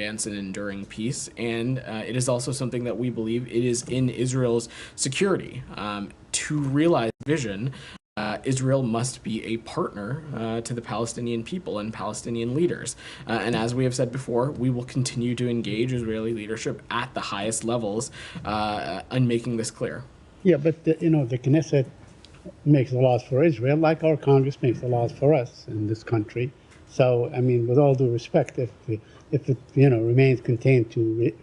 advance an enduring peace, and it is also something that we believe it is in Israel's security. To realize vision, Israel must be a partner to the Palestinian people and Palestinian leaders. And as we have said before, we will continue to engage Israeli leadership at the highest levels in making this clear. Yeah, but the Knesset makes the laws for Israel, like our Congress makes the laws for us in this country. So, I mean, with all due respect, if it remains contained to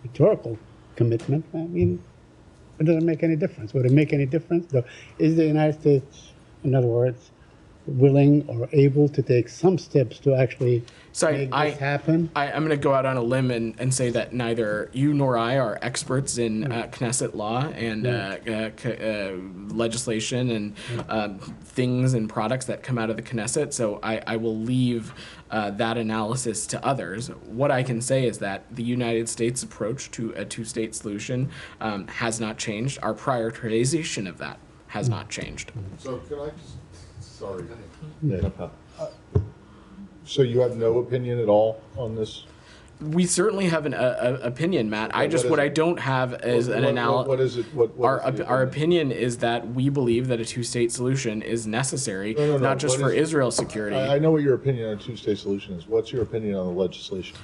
rhetorical commitment, I mean, it doesn't make any difference. Would it make any difference? Is the United States, in other words, willing or able to take some steps to actually make this happen? I'm going to go out on a limb and say that neither you nor I are experts in Knesset law and legislation and things and products that come out of the Knesset, so I will leave that analysis to others. What I can say is that the United States approach to a two-state solution has not changed. Our prioritization of that has not changed. So can I just... Sorry. Yeah. So you have no opinion at all on this? We certainly have an opinion, Matt. What I don't have is an analysis. What is it? Our opinion is that we believe that a two-state solution is necessary, not just for Israel's security. I know what your opinion on a two-state solution is. What's your opinion on the legislation?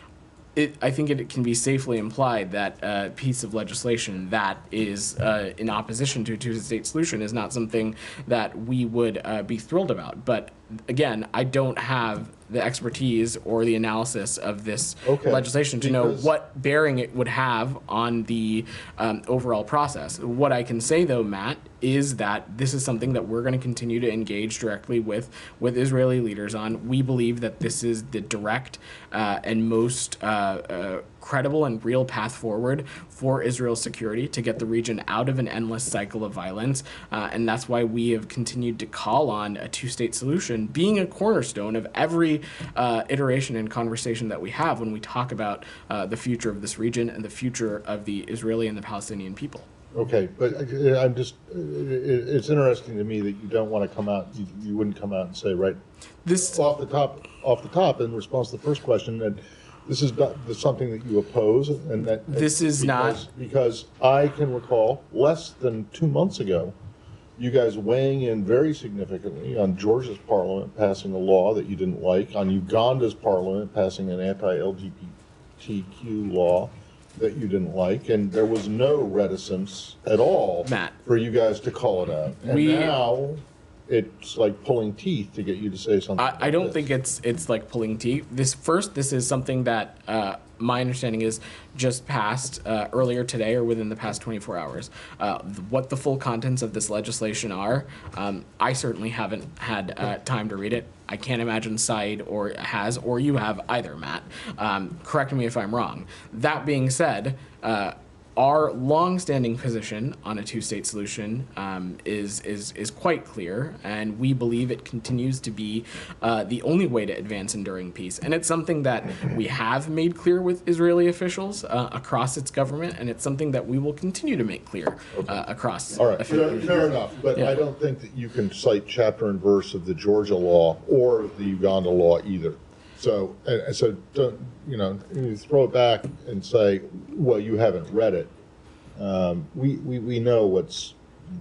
I think it can be safely implied that a piece of legislation that is in opposition to a two-state solution is not something that we would be thrilled about. But again, I don't have the expertise or the analysis of this legislation to know what bearing it would have on the overall process. What I can say, though, Matt, is that this is something that we're going to continue to engage directly with Israeli leaders on. We believe that this is the direct and most credible and real path forward for Israel's security to get the region out of an endless cycle of violence. And that's why we have continued to call on a two-state solution being a cornerstone of every iteration and conversation that we have when we talk about the future of this region and the future of the Israeli and the Palestinian people. Okay, but I'm just, it's interesting to me that you don't want to come out, you wouldn't come out and say, right, this off the top, in response to the first question, that this is something that you oppose, and that this is not, because I can recall less than 2 months ago, you guys weighing in very significantly on Georgia's parliament passing a law that you didn't like, on Uganda's parliament passing an anti-LGBTQ law that you didn't like, and there was no reticence at all, Matt, for you guys to call it out. And now it's like pulling teeth to get you to say something. I don't think it's like pulling teeth. This is something that my understanding is just passed earlier today or within the past 24 hours. What the full contents of this legislation are, I certainly haven't had time to read it. I can't imagine Said or you have either, Matt. Correct me if I'm wrong. That being said, our long-standing position on a two-state solution is quite clear, and we believe it continues to be the only way to advance enduring peace. And it's something that we have made clear with Israeli officials across its government, and it's something that we will continue to make clear across. All right, fair enough. But I don't think that you can cite chapter and verse of the Georgia law or the Uganda law either. So don't, you throw it back and say, well, you haven't read it. We know what's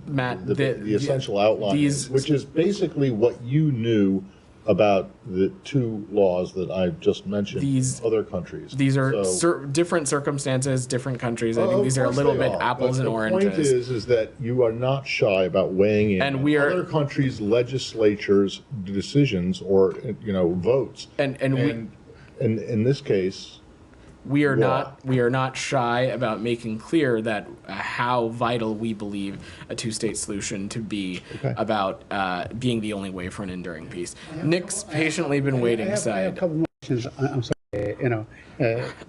Matt, the essential outline, which is basically what you knew about the two laws that I just mentioned. Other countries. These are different circumstances, different countries. I think these are a little bit apples and oranges. The point is that you are not shy about weighing in on other countries' legislatures' decisions or votes. And in this case, we are not shy about making clear that how vital we believe a two-state solution to be about being the only way for an enduring peace. Nick's patiently been waiting. I have a couple more questions. I'm sorry,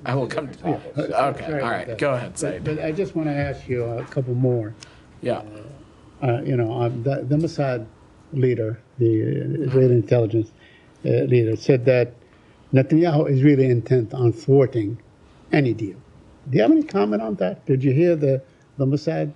I will come to okay, all right, go ahead, Said. But I just want to ask you a couple more. Yeah. The Mossad leader, the Israeli intelligence leader, said that Netanyahu is really intent on thwarting any deal. Do you have any comment on that? Did you hear the Mossad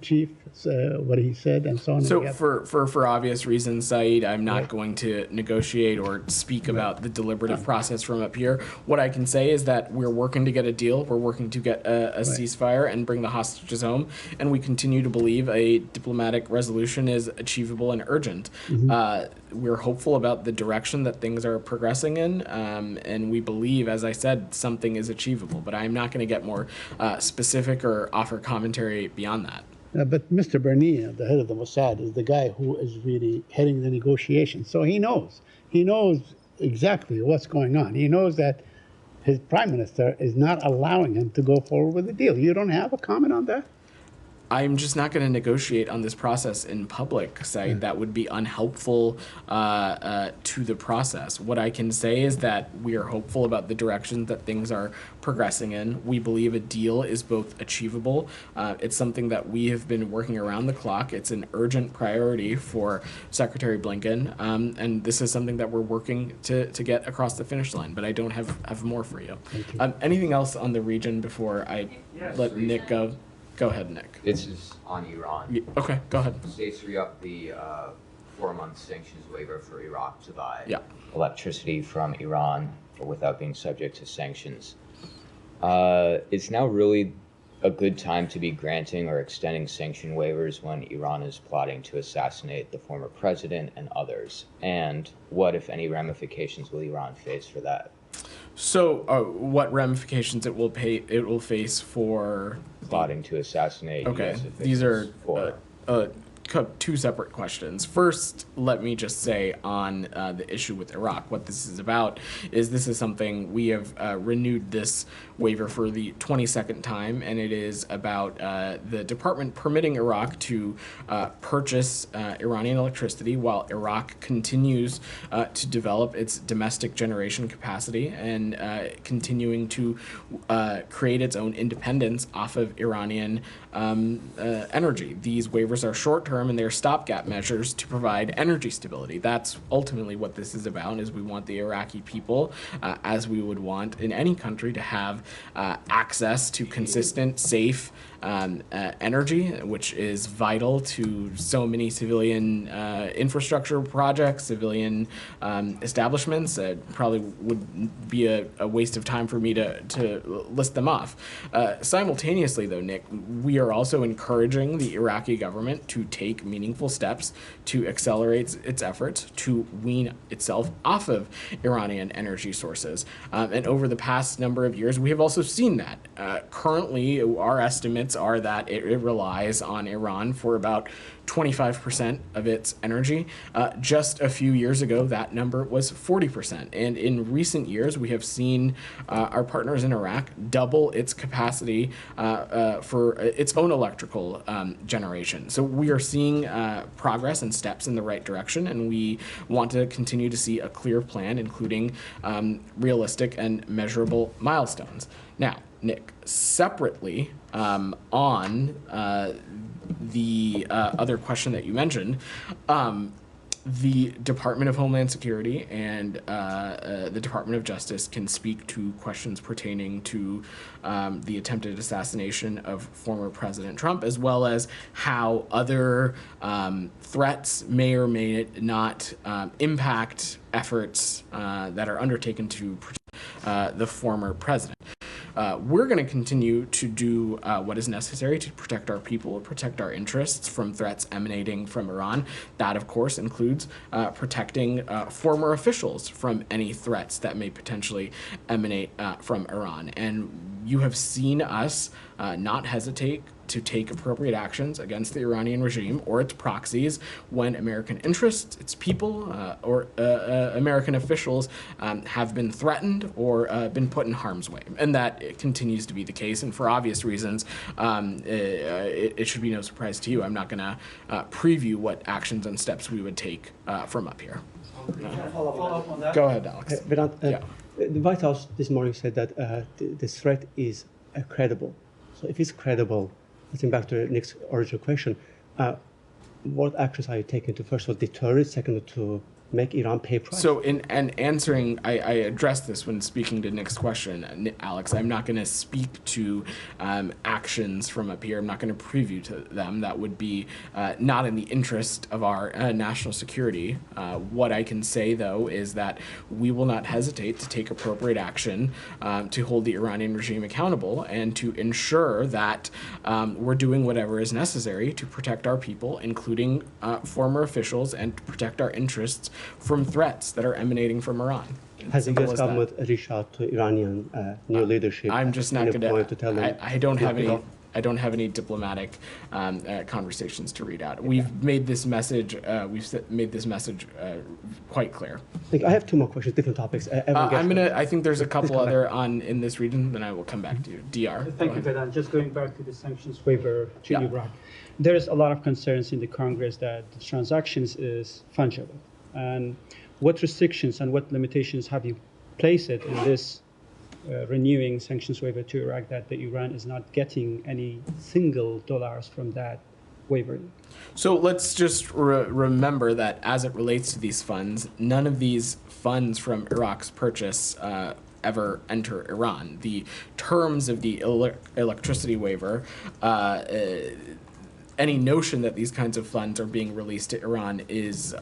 chief, what he said, and so on. So and for obvious reasons, Saeed, I'm not going to negotiate or speak about the deliberative process from up here. What I can say is that we're working to get a deal. We're working to get a ceasefire and bring the hostages home, and we continue to believe a diplomatic resolution is achievable and urgent. We're hopeful about the direction that things are progressing in, and we believe, as I said, something is achievable. But I'm not going to get more specific or offer commentary beyond that. But Mr. Barnea, the head of the Mossad, is the guy who is really heading the negotiations. So he knows. He knows exactly what's going on. He knows that his prime minister is not allowing him to go forward with the deal. You don't have a comment on that? I'm just not going to negotiate on this process in public, Said. That would be unhelpful to the process. What I can say is that we are hopeful about the direction that things are progressing in. We believe a deal is both achievable. It's something that we have been working around the clock. It's an urgent priority for Secretary Blinken, and this is something that we're working to get across the finish line. But I don't have more for you. Anything else on the region before I let Nick go? Go ahead, Nick. This is on Iran. Okay, go ahead. States re-up the 4-month sanctions waiver for Iraq to buy electricity from Iran without being subject to sanctions. It's now really a good time to be granting or extending sanction waivers when Iran is plotting to assassinate the former president and others. And what, if any, ramifications will Iran face for that? So, what ramifications it will face for plotting to assassinate? Okay, US these are for two separate questions. First, let me just say on the issue with Iraq, what this is about is this is something we have renewed this waiver for the 22nd time, and it is about the department permitting Iraq to purchase Iranian electricity while Iraq continues to develop its domestic generation capacity and continuing to create its own independence off of Iranian energy. These waivers are short-term and they're stopgap measures to provide energy stability. That's ultimately what this is about, is we want the Iraqi people, as we would want in any country, to have access to consistent, safe energy, which is vital to so many civilian infrastructure projects, civilian establishments. It probably would be a waste of time for me to list them off. Simultaneously, though, Nick, we are also encouraging the Iraqi government to take meaningful steps to accelerate its efforts to wean itself off of Iranian energy sources. And over the past number of years, we have also seen that. Currently, our estimates are that it relies on Iran for about 25% of its energy. Just a few years ago, that number was 40%. And in recent years, we have seen our partners in Iraq double its capacity for its own electrical generation. So we are seeing progress and steps in the right direction, and we want to continue to see a clear plan, including realistic and measurable milestones. Now, Nick, separately on the other question that you mentioned, the Department of Homeland Security and the Department of Justice can speak to questions pertaining to the attempted assassination of former President Trump, as well as how other threats may or may not impact efforts that are undertaken to protect the former president. We're going to continue to do what is necessary to protect our people, protect our interests from threats emanating from Iran. That, of course, includes protecting former officials from any threats that may potentially emanate from Iran. And you have seen us not hesitate to take appropriate actions against the Iranian regime or its proxies when American interests, its people, or American officials have been threatened or been put in harm's way. And that continues to be the case. And for obvious reasons, it should be no surprise to you. I'm not going to preview what actions and steps we would take from up here. Follow up on that. Go ahead, Alex. Vedant, Yeah. The White House this morning said that the threat is credible. So if it's credible, getting back to Nick's original question, what actions are you taking to, first of all, deter it, second, to make Iran pay price. So in answering, I addressed this when speaking to Nick's question, Alex. I'm not going to speak to actions from up here. I'm not going to preview to them. That would be not in the interest of our national security. What I can say, though, is that we will not hesitate to take appropriate action to hold the Iranian regime accountable and to ensure that we're doing whatever is necessary to protect our people, including former officials, and to protect our interests from threats that are emanating from Iran. Has the Simple U.S. as that. government reached out to Iranian new leadership? I'm just not any going point to tell them I don't have not to any. go? I don't have any diplomatic conversations to read out. We've made this message. Made this message quite clear. I have two more questions, different topics. I think there's a couple come back. other in this region. Then I will come back to you. Dr. Thank you, Vedant. Just going back to the sanctions waiver to Iraq, there is a lot of concerns in the Congress that the transactions is fungible. And what restrictions and what limitations have you placed it in this renewing sanctions waiver to Iraq that the Iran is not getting any single dollars from that waiver? So let's just remember that as it relates to these funds, none of these funds from Iraq's purchase ever enter Iran. The terms of the electricity waiver, any notion that these kinds of funds are being released to Iran is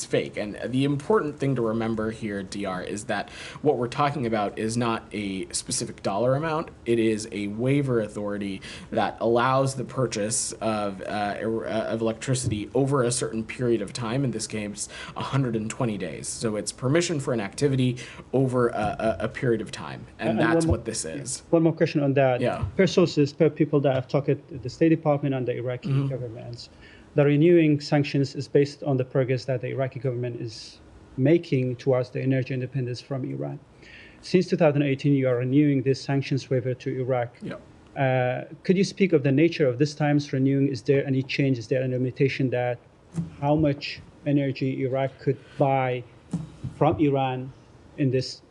fake. And the important thing to remember here, DR, is that what we're talking about is not a specific dollar amount. It is a waiver authority that allows the purchase of electricity over a certain period of time, in this case, 120 days. So it's permission for an activity over a period of time. And that's what this is. One more question on that. Yeah. Per sources, per people that have talked to the State Department and the Iraqi governments, the renewing sanctions is based on the progress that the Iraqi government is making towards the energy independence from Iran. Since 2018, you are renewing this sanctions waiver to Iraq. Yeah. Could you speak of the nature of this time's renewing? Is there any change? Is there any limitation that how much energy Iraq could buy from Iran in this?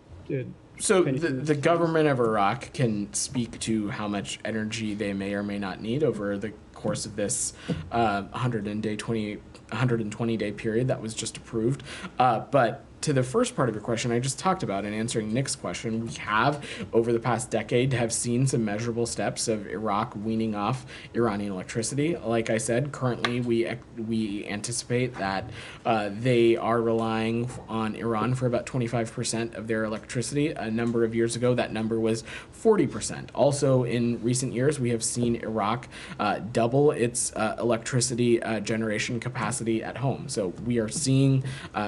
So the government of Iraq can speak to how much energy they may or may not need over the course of this 120-day period that was just approved. But to the first part of your question, I just talked about in answering Nick's question, we have, over the past decade, have seen some measurable steps of Iraq weaning off Iranian electricity. Like I said, currently we anticipate that they are relying on Iran for about 25% of their electricity. A number of years ago, that number was 40%. Also, in recent years, we have seen Iraq double its electricity generation capacity at home. So we are seeing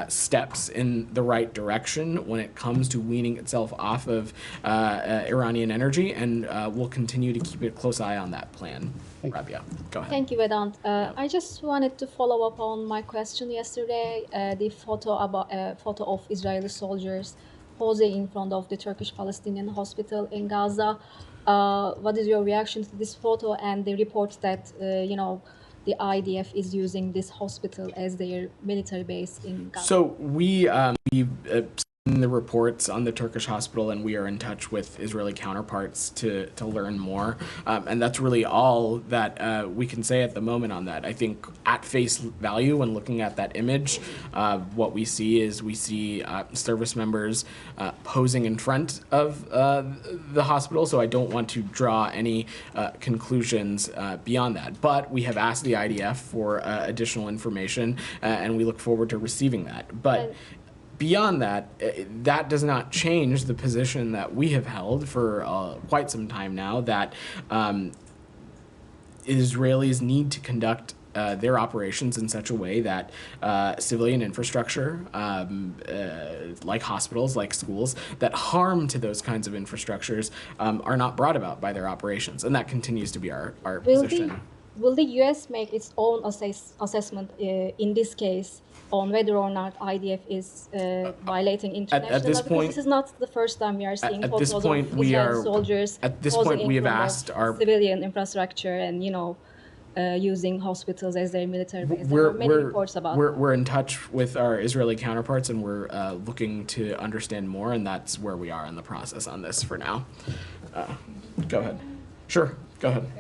steps in the right direction when it comes to weaning itself off of Iranian energy, and we'll continue to keep a close eye on that plan. Rabia, go ahead. Thank you, Vedant. I just wanted to follow up on my question yesterday. The photo of Israeli soldiers posing in front of the Turkish-Palestinian hospital in Gaza. What is your reaction to this photo and the reports that the IDF is using this hospital as their military base in Gaza? So we've seen the reports on the Turkish hospital, and we are in touch with Israeli counterparts to learn more. And that's really all that we can say at the moment on that. I think at face value, when looking at that image, what we see service members posing in front of the hospital. So I don't want to draw any conclusions beyond that. But we have asked the IDF for additional information, and we look forward to receiving that. But beyond that, that does not change the position that we have held for quite some time now, that Israelis need to conduct their operations in such a way that civilian infrastructure, like hospitals, like schools, that harm to those kinds of infrastructures are not brought about by their operations. And that continues to be our position. Will the U.S. make its own assessment in this case on whether or not IDF is violating international at this law? point, because this is not the first time we are seeing photos of Israeli soldiers at this point we have asked our civilian infrastructure and using hospitals as their military base. There are many reports about we're in touch with our Israeli counterparts, and we're looking to understand more, and that's where we are in the process on this for now. Go ahead. Sure, go ahead.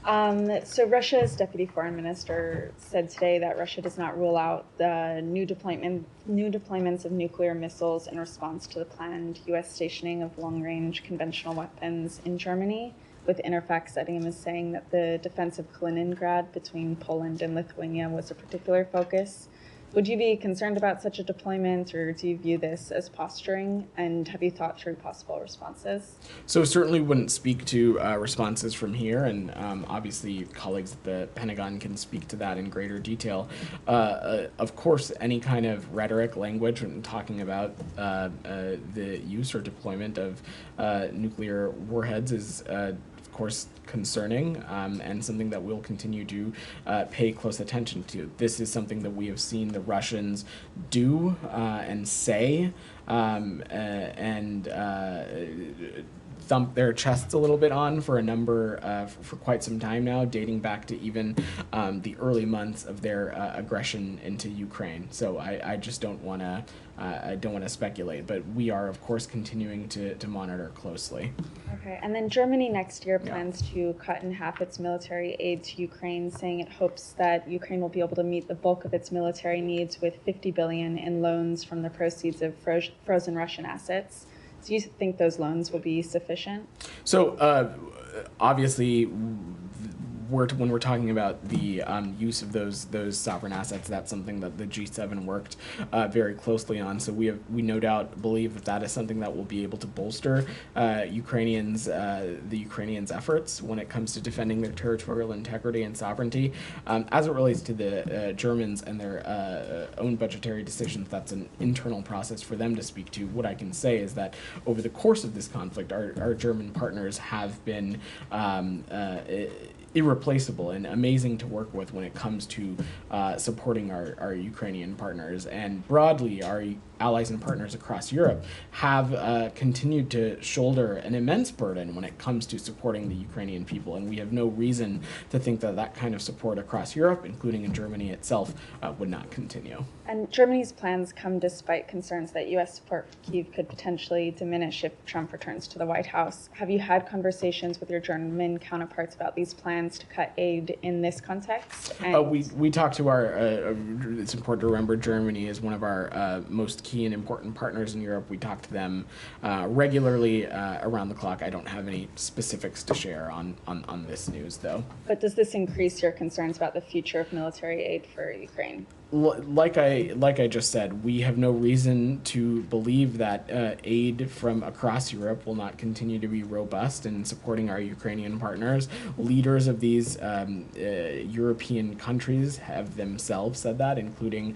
So Russia's deputy foreign minister said today that Russia does not rule out the new deployments of nuclear missiles in response to the planned U.S. stationing of long-range conventional weapons in Germany, with Interfax citing him as saying that the defense of Kaliningrad between Poland and Lithuania was a particular focus. Would you be concerned about such a deployment, or do you view this as posturing? And have you thought through possible responses? So certainly wouldn't speak to responses from here, and obviously colleagues at the Pentagon can speak to that in greater detail. Of course, any kind of rhetoric, language, when talking about the use or deployment of nuclear warheads is of course concerning, and something that we'll continue to pay close attention to. This is something that we have seen the Russians do and say, and thump their chests a little bit on for a number, for quite some time now, dating back to even the early months of their aggression into Ukraine. So I just don't want to speculate, but we are of course continuing to monitor closely. Okay, and then Germany next year plans to cut in half its military aid to Ukraine, saying it hopes that Ukraine will be able to meet the bulk of its military needs with 50 billion in loans from the proceeds of frozen Russian assets. Do you think those loans will be sufficient? So obviously, when we're talking about the use of those sovereign assets, that's something that the G7 worked very closely on. So we no doubt believe that that is something that will be able to bolster the Ukrainians' efforts when it comes to defending their territorial integrity and sovereignty. As it relates to the Germans and their own budgetary decisions, that's an internal process for them to speak to. What I can say is that over the course of this conflict, our German partners have been irreplaceable and amazing to work with when it comes to supporting our Ukrainian partners. And broadly, our allies and partners across Europe have continued to shoulder an immense burden when it comes to supporting the Ukrainian people. And we have no reason to think that that kind of support across Europe, including in Germany itself, would not continue. And Germany's plans come despite concerns that U.S. support for Kyiv could potentially diminish if Trump returns to the White House. Have you had conversations with your German counterparts about these plans to cut aid in this context? We talked to our, it's important to remember Germany is one of our most key and important partners in Europe. We talk to them regularly around the clock. I don't have any specifics to share on this news, though. But does this increase your concerns about the future of military aid for Ukraine? Like I just said, we have no reason to believe that aid from across Europe will not continue to be robust in supporting our Ukrainian partners. Leaders of these European countries have themselves said that, including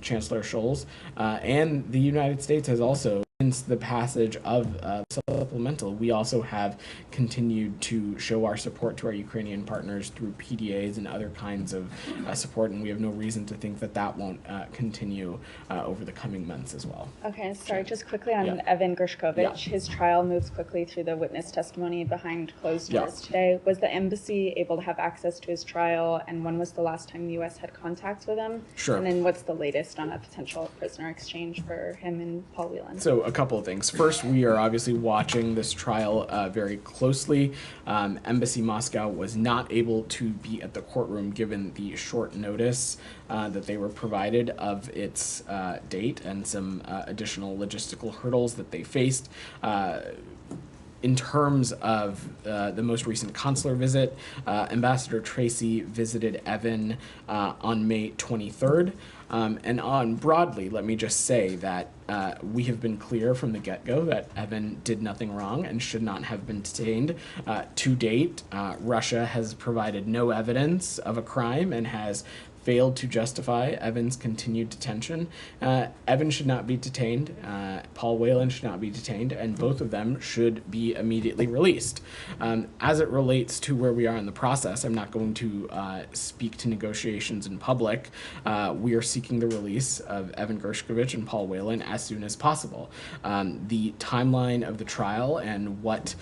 Chancellor Scholz, and the United States has also. Since the passage of supplemental, we also have continued to show our support to our Ukrainian partners through PDAs and other kinds of support, and we have no reason to think that that won't continue over the coming months as well. Okay, sorry, just quickly on Evan Gershkovich. His trial moves quickly through the witness testimony behind closed doors today. Was the embassy able to have access to his trial, and when was the last time the U.S. had contact with him? Sure. And then what's the latest on a potential prisoner exchange for him and Paul Whelan? So a couple of things. First, we are obviously watching this trial very closely. Embassy Moscow was not able to be at the courtroom given the short notice that they were provided of its date and some additional logistical hurdles that they faced. In terms of the most recent consular visit, Ambassador Tracy visited Evan on May 23rd. And on broadly, let me just say that we have been clear from the get-go that Evan did nothing wrong and should not have been detained. To date, Russia has provided no evidence of a crime and has failed to justify Evan's continued detention. Evan should not be detained. Paul Whelan should not be detained, and both of them should be immediately released. As it relates to where we are in the process, I'm not going to speak to negotiations in public. We are seeking the release of Evan Gershkovich and Paul Whelan as soon as possible. The timeline of the trial and what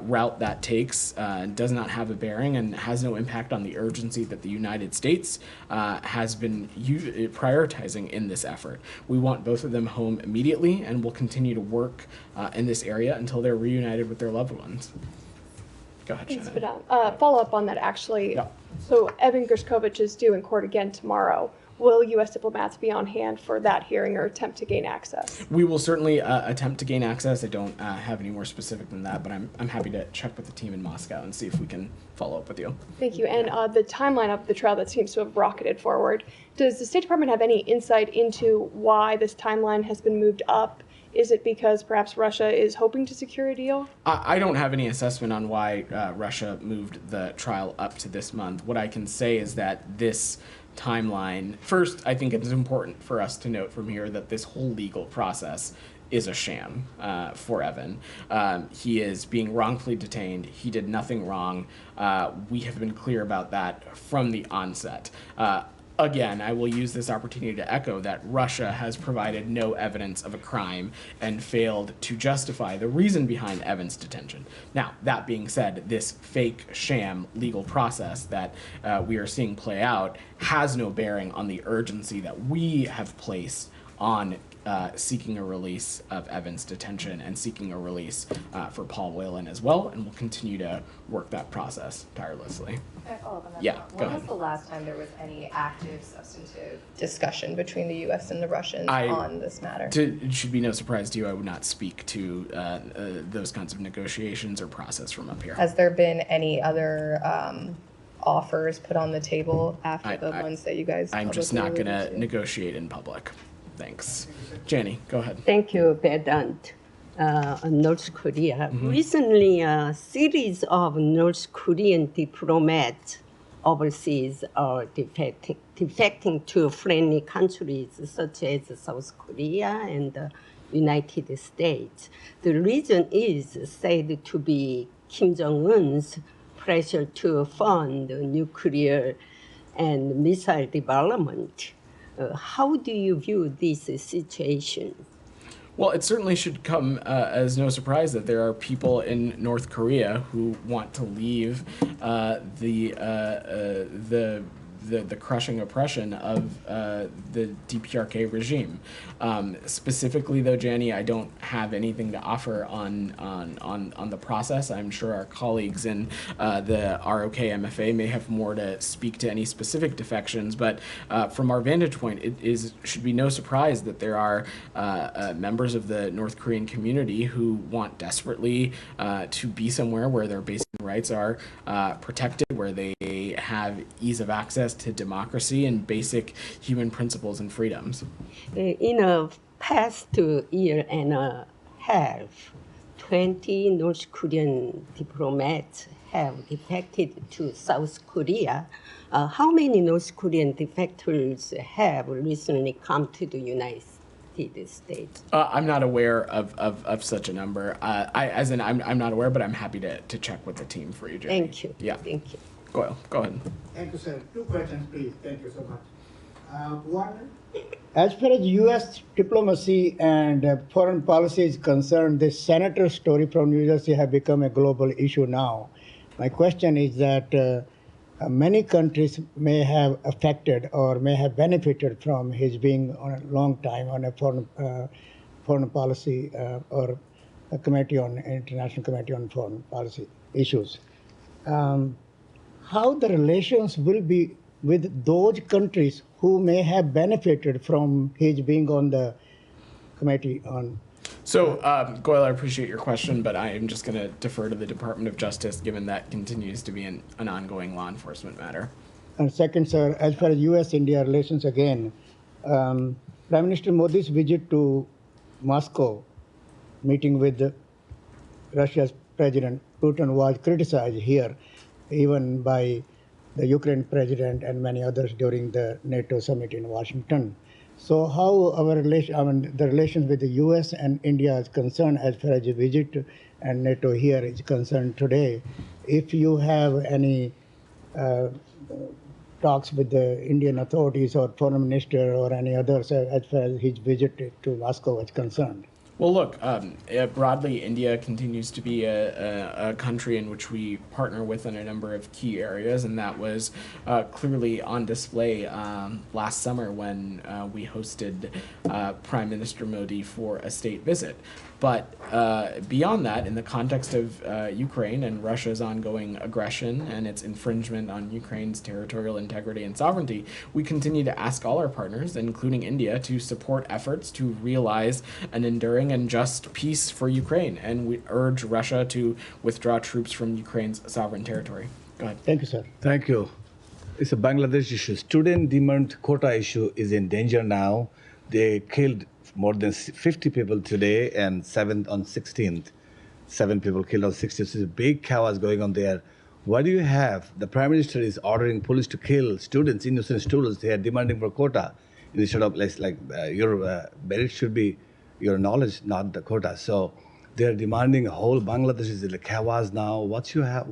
route that takes does not have a bearing and has no impact on the urgency that the United States has been prioritizing in this effort. We want both of them home immediately, and we'll continue to work in this area until they're reunited with their loved ones. Go Go ahead, Thanks, Shannon. Vedant. Follow up on that, actually. Yeah. So Evan Gershkovich is due in court again tomorrow. Will U.S. diplomats be on hand for that hearing or attempt to gain access? We will certainly attempt to gain access. I don't have any more specific than that, but I'm happy to check with the team in Moscow and see if we can follow up with you. Thank you. And the timeline of the trial that seems to have rocketed forward, does the State Department have any insight into why this timeline has been moved up? Is it because perhaps Russia is hoping to secure a deal? I don't have any assessment on why Russia moved the trial up to this month. What I can say is that this timeline, first, I think it is important for us to note from here that this whole legal process is a sham for Evan. He is being wrongfully detained. He did nothing wrong. We have been clear about that from the onset. Again, I will use this opportunity to echo that Russia has provided no evidence of a crime and failed to justify the reason behind Evan's detention. Now, that being said, this fake sham legal process that we are seeing play out has no bearing on the urgency that we have placed on seeking a release of Evan's detention and seeking a release for Paul Whelan as well, and we'll continue to work that process tirelessly. Can I follow up on that? Yeah, go When ahead. was the last time there was any active, substantive discussion between the U.S. and the Russians on this matter? It should be no surprise to you, I would not speak to those kinds of negotiations or process from up here. Has there been any other offers put on the table after the ones that you guys I'm just publicly not going alluded to to? negotiate in public. Thanks. Janie, go ahead. Thank you, Vedant. North Korea. Recently, a series of North Korean diplomats overseas are defecting to friendly countries such as South Korea and the United States. The reason is said to be Kim Jong-un's pressure to fund nuclear and missile development. How do you view this situation? Well, it certainly should come as no surprise that there are people in North Korea who want to leave the crushing oppression of the DPRK regime. Specifically, though, Janie, I don't have anything to offer on the process. I'm sure our colleagues in the ROK MFA may have more to speak to any specific defections, but from our vantage point, should be no surprise that there are members of the North Korean community who want desperately to be somewhere where their basic rights are protected, where they have ease of access to democracy and basic human principles and freedoms. In a past year and a half, 20 North Korean diplomats have defected to South Korea. How many North Korean defectors have recently come to the United States? I'm not aware of such a number. I'm not aware, but I'm happy to check with the team for you, Janie. Thank you. Yeah. Thank you. Go ahead. Thank you, sir. Two questions, please. Thank you so much. One, as far as U.S. diplomacy and foreign policy is concerned, this senator story from New Jersey have become a global issue now. My question is that many countries may have affected or may have benefited from his being on a long time on a foreign policy or a committee on international committee on foreign policy issues. How the relations will be with those countries who may have benefited from his being on the committee on. So, Goyle, I appreciate your question, but I am just going to defer to the Department of Justice, given that continues to be an ongoing law enforcement matter. And second, sir, as far as U.S.-India relations again, Prime Minister Modi's visit to Moscow, meeting with Russia's President Putin, was criticized here, even by the Ukraine president and many others during the NATO summit in Washington. So how our the relations with the U.S. and India is concerned as far as a visit and NATO here is concerned today, if you have any talks with the Indian authorities or foreign minister or any others as far as his visit to Moscow is concerned? Well, look, broadly, India continues to be a country in which we partner with in a number of key areas, and that was clearly on display last summer when we hosted Prime Minister Modi for a state visit. But beyond that, in the context of Ukraine and Russia's ongoing aggression and its infringement on Ukraine's territorial integrity and sovereignty, we continue to ask all our partners, including India, to support efforts to realize an enduring and just peace for Ukraine. And we urge Russia to withdraw troops from Ukraine's sovereign territory. Go ahead. Thank you, sir. Thank you. It's a Bangladesh issue. Student demand quota issue is in danger now. They killed more than 50 people today and 7 on 16th. 7 people killed on 16th. So there's a big chaos going on there. What do you have? The Prime Minister is ordering police to kill students, innocent students. They are demanding for quota. Instead of your merit should be your knowledge, not the quota. So they're demanding a whole Bangladesh is in a chaos now. What do you have?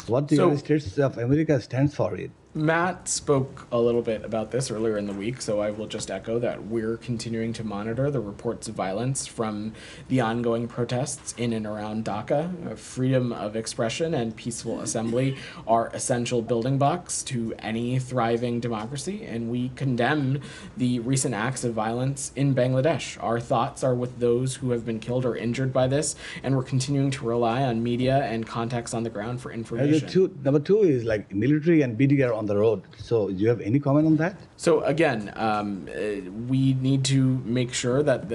What the United States of America stands for it? Matt spoke a little bit about this earlier in the week, so I will just echo that we're continuing to monitor the reports of violence from the ongoing protests in and around Dhaka. Freedom of expression and peaceful assembly are essential building blocks to any thriving democracy, and we condemn the recent acts of violence in Bangladesh. Our thoughts are with those who have been killed or injured by this, and we're continuing to rely on media and contacts on the ground for information. Number two is like military and BDR on the road. So do you have any comment on that? So again, we need to make sure that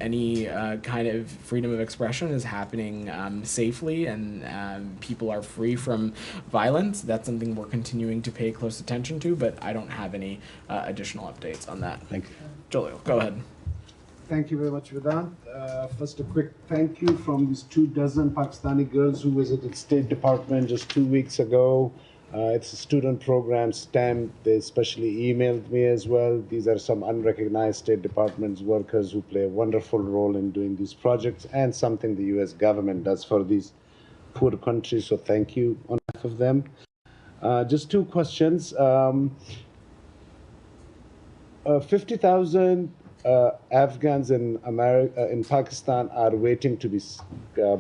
any kind of freedom of expression is happening safely and people are free from violence. That's something we're continuing to pay close attention to, but I don't have any additional updates on that. Thank you. Jalil, go ahead. Thank you very much, Vedant. First, a quick thank you from these 24 Pakistani girls who visited State Department just 2 weeks ago. It's a student program, STEM. They especially emailed me as well. These are some unrecognized State Department's workers who play a wonderful role in doing these projects and something the U.S. government does for these poor countries. So thank you on behalf of them. Just 2 questions. 50,000 Afghans in Pakistan are waiting to be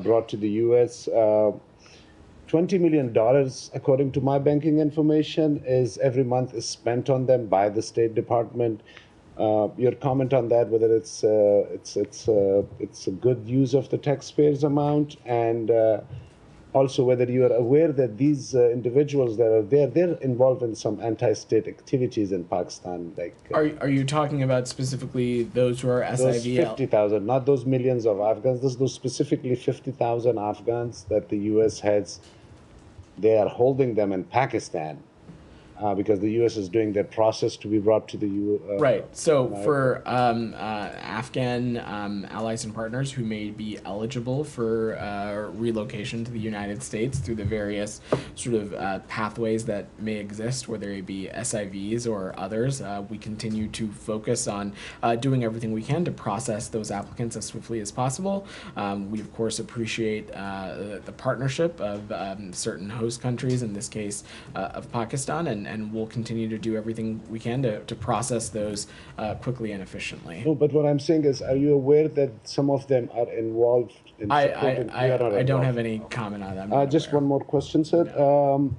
brought to the U.S. $20 million, according to my banking information, is every month is spent on them by the State Department. Your comment on that, whether it's a good use of the taxpayers' amount, and also whether you are aware that these individuals that are there, they're involved in some anti-state activities in Pakistan. Like, are you talking about specifically those who are those SIV? 50,000, not those millions of Afghans. Those specifically 50,000 Afghans that the U.S. has. They are holding them in Pakistan because the U.S. is doing their process to be brought to the U.S. Right. So for Afghan allies and partners who may be eligible for relocation to the United States through the various sort of pathways that may exist, whether it be SIVs or others, we continue to focus on doing everything we can to process those applicants as swiftly as possible. We, of course, appreciate the partnership of certain host countries, in this case of Pakistan, and we'll continue to do everything we can to process those quickly and efficiently. No, but what I'm saying is, are you aware that some of them are involved in supporting? I don't have any comment on that. Just one more question, sir. No.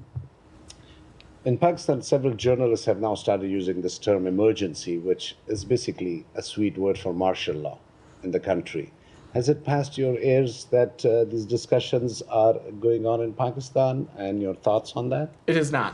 In Pakistan, several journalists have now started using this term emergency, which is basically a sweet word for martial law in the country. Has it passed your ears that these discussions are going on in Pakistan, and your thoughts on that? It is not.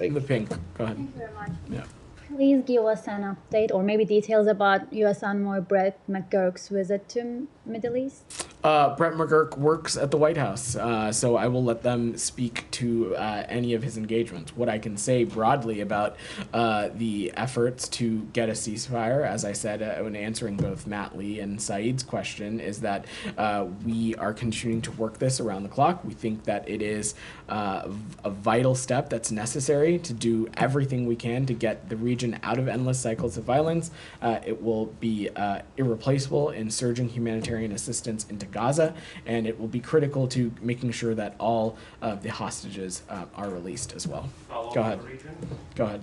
The pink. Go ahead. Thank you very much. Yeah. Please give us an update or maybe details about U.S. Envoy Brett McGurk's visit to Middle East. Brett McGurk works at the White House, so I will let them speak to any of his engagements. What I can say broadly about the efforts to get a ceasefire, as I said when answering both Matt Lee and Saeed's question, is that we are continuing to work this around the clock. We think that it is a vital step that's necessary to do everything we can to get the region out of endless cycles of violence. It will be irreplaceable in surging humanitarian assistance into Gaza, and it will be critical to making sure that all of the hostages are released as well. Go ahead. Go ahead.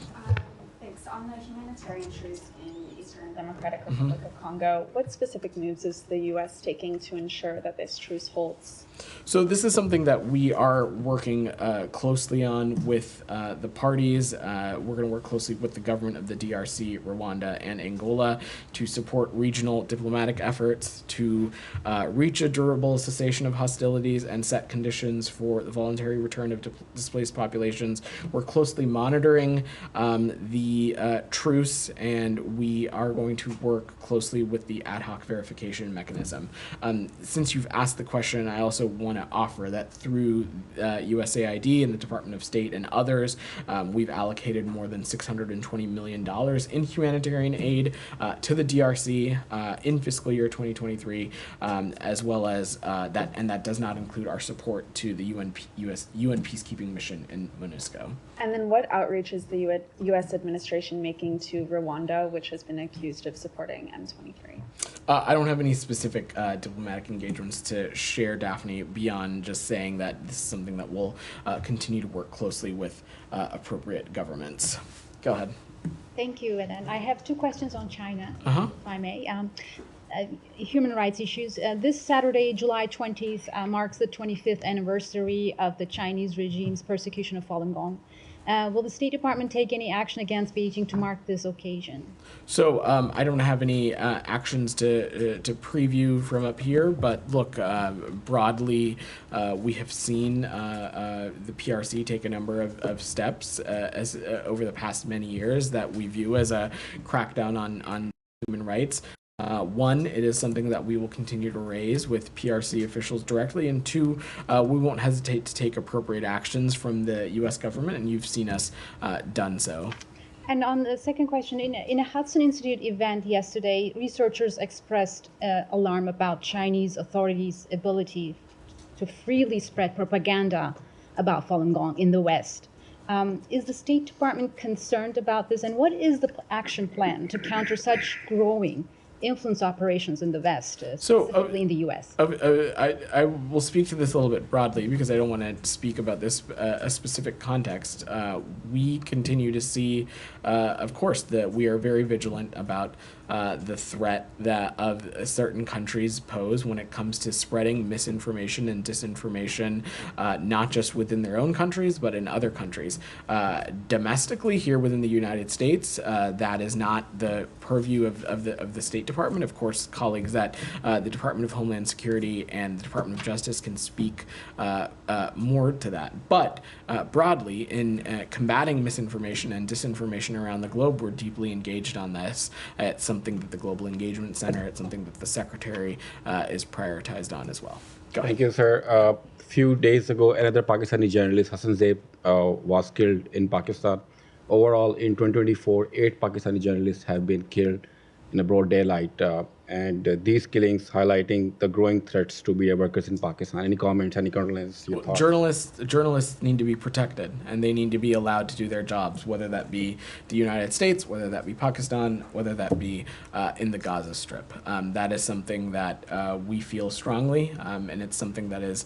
Thanks. On the humanitarian truce in Eastern Democratic Republic of Congo. What specific moves is the U.S. taking to ensure that this truce holds? So this is something that we are working closely on with the parties. We're going to work closely with the government of the DRC, Rwanda, and Angola to support regional diplomatic efforts to reach a durable cessation of hostilities and set conditions for the voluntary return of displaced populations. We're closely monitoring the truce, and we are going to work closely with the ad hoc verification mechanism. Since you've asked the question, I also want to offer that through USAID and the Department of State and others, we've allocated more than $620 million in humanitarian aid to the DRC in fiscal year 2023, as well as that, and that does not include our support to the UN peacekeeping mission in MONUSCO. And then what outreach is the U.S. administration making to Rwanda, which has been accused of supporting M23? I don't have any specific diplomatic engagements to share, Daphne, beyond just saying that this is something that we'll continue to work closely with appropriate governments. Go ahead. Thank you, Vedant. I have two questions on China, Uh-huh. if I may. Human rights issues. This Saturday, July 20th, marks the 25th anniversary of the Chinese regime's persecution of Falun Gong. Will the State Department take any action against Beijing to mark this occasion? So I don't have any actions to preview from up here, but look, broadly, we have seen the PRC take a number of steps over the past many years that we view as a crackdown on human rights. One, it is something that we will continue to raise with PRC officials directly, and two, we won't hesitate to take appropriate actions from the U.S. government, and you've seen us done so. And on the second question, in a Hudson Institute event yesterday, researchers expressed alarm about Chinese authorities' ability to freely spread propaganda about Falun Gong in the West. Is the State Department concerned about this, and what is the action plan to counter such growing influence operations in the West, specifically in the U.S.? I will speak to this a little bit broadly because I don't want to speak about this a specific context. We continue to see, of course, that we are very vigilant about the threat that of certain countries pose when it comes to spreading misinformation and disinformation, not just within their own countries, but in other countries. Domestically, here within the United States, that is not the purview of the State Department. Of course, colleagues at the Department of Homeland Security and the Department of Justice can speak more to that. But broadly, in combating misinformation and disinformation around the globe, we're deeply engaged on this. It's something that the Global Engagement Center, it's something that the Secretary is prioritized on as well. Go ahead. Thank you, sir. A few days ago, another Pakistani journalist, Hassan Zaib, was killed in Pakistan. Overall, in 2024, 8 Pakistani journalists have been killed in a broad daylight, and these killings highlighting the growing threats to media workers in Pakistan. Any comments, any condolences, your thoughts? Journalists need to be protected, and they need to be allowed to do their jobs, whether that be the United States, whether that be Pakistan, whether that be in the Gaza Strip. That is something that we feel strongly, and it's something that is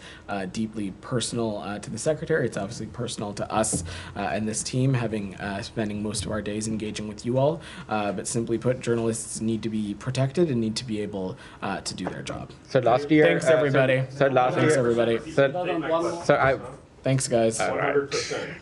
deeply personal to the Secretary. It's obviously personal to us and this team, having spending most of our days engaging with you all. But simply put, journalists need to be protected and need to be able to do their job. So last year, thanks everybody. Sir, last thanks year, everybody. Sir, thanks guys. 100%.